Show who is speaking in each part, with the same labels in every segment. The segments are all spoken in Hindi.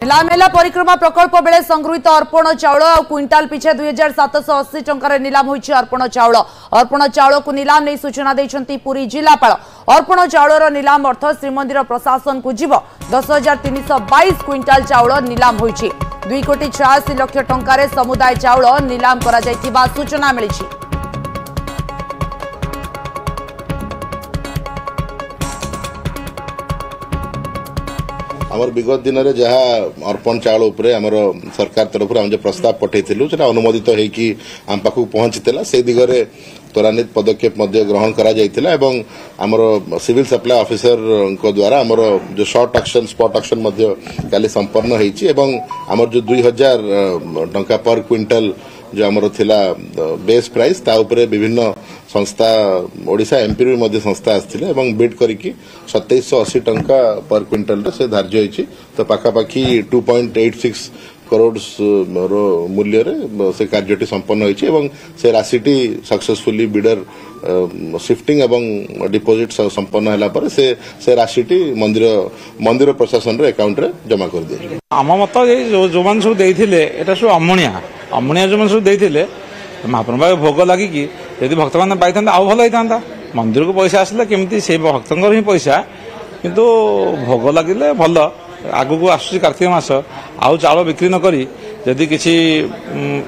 Speaker 1: निलाम है परिक्रमा प्रकल्प बेले संगृहित अर्पण चाउल और क्विंटाल पिछे 2780 टंकार निलाम होइछि अर्पण चाउल को निलाम नहीं सूचना देइछंती पुरी जिलापाल। अर्पण चाउलर निलाम अर्थ श्रीमंदिर प्रशासन को जीव 10,322 क्विंटाल चाउल निलाम होइछि। 2,86 लाख टंकार समुदाय चाउल निलाम करा जायतिबा सूचना मिलिछि।
Speaker 2: आमर विगत दिन में जहाँ अर्पण चाउल उपरे आमर सरकार तरफ जो प्रस्ताव पठेलु से अनुमोदित होगी आम पाखक पहुंची से दिगरे त्वरान्वित पदक्षेप ग्रहण करा जायतिला एवं आमर सिविल सप्लाई ऑफिसर को द्वारा आमर जो शॉर्ट ऑक्शन स्पॉट ऑक्शन काली संपन्न होइछि एवं आमर जो 2,000 टंका पर क्विंटल जो आमर थिला बेस प्राइस ता उपरे विभिन्न संस्था ओडिशा एमपी भी संस्था आसथिले एवं बिड करिकि 2780 टंका पर क्विंटल से धार्य होइछि। तो पाखापाखि 2.86 करोड़ रो मूल्य रे से कार्यटी संपन्न होइछि एवं से राशिटी सक्सेसफुली बिडर शिफ्टिंग एवं डिपोजिट संपन्न होला पर से राशिटी मंदिर प्रशासन रे अकाउंट रे जमा कर दिए।
Speaker 3: आम मत जो मान सब देइथिले एटा सब अमणिया जो मान सब देइथिले महाप्रभु भोग लगिकी यदि भक्त मैंने पाई आउ भल होता मंदिर को पैसा आसला केमती से भक्त ही पैसा किंतु भोग लगिले भल आगु को आसुची कार्तिक मास आउ चाउल बिक्री न करी यदि किसी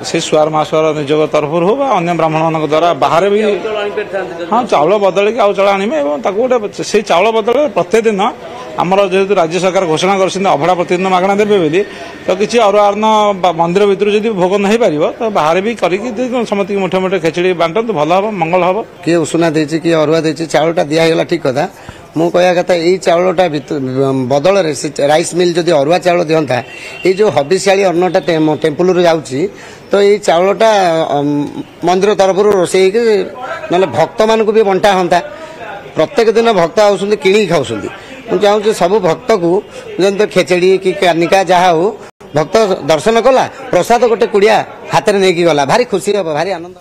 Speaker 3: से सुआर मासर निज तरफ हो अन्य ब्राह्मण मान द्वारा बाहर भी हाँ चाउल बदल के आउ चाउल आने गोटे से चाउल बदल प्रत्येक दिन आमर जेहेतु राज्य सरकार घोषणा कर अभड़ा प्रतिदिन मागणा देवे बोली तो किसी अरुआर्ण मंदिर भीतर जब भोग नहीं पार तो बाहर भी करके समस्त मुठे मुठे खेचड़ी बांटत भल हम मंगल हम
Speaker 4: किए उषुना देछि किए अरुआ देछि चाउलटा दिया गला ठीक कथा मु कहया कथा एई चाउलटा बदल रे राइस मिल जदि अरुआ चाउल दियंता ए जो हबिशाली अन्नटा टेम्पल रे जाउछि तो ये चाउलटा मंदिर तरफ रोषे ना भक्त मान को भी बंटा होता प्रत्येक दिन भक्त आउछन्ति किणी खाउछन्ति मुझे चाहूँ सब भक्त को जन खेचड़ी कि कानिका जहाँ हो भक्त दर्शन कला प्रसाद गोटे कुड़िया हाथ में नहीं गला भारी खुशी हम भारी आनंद।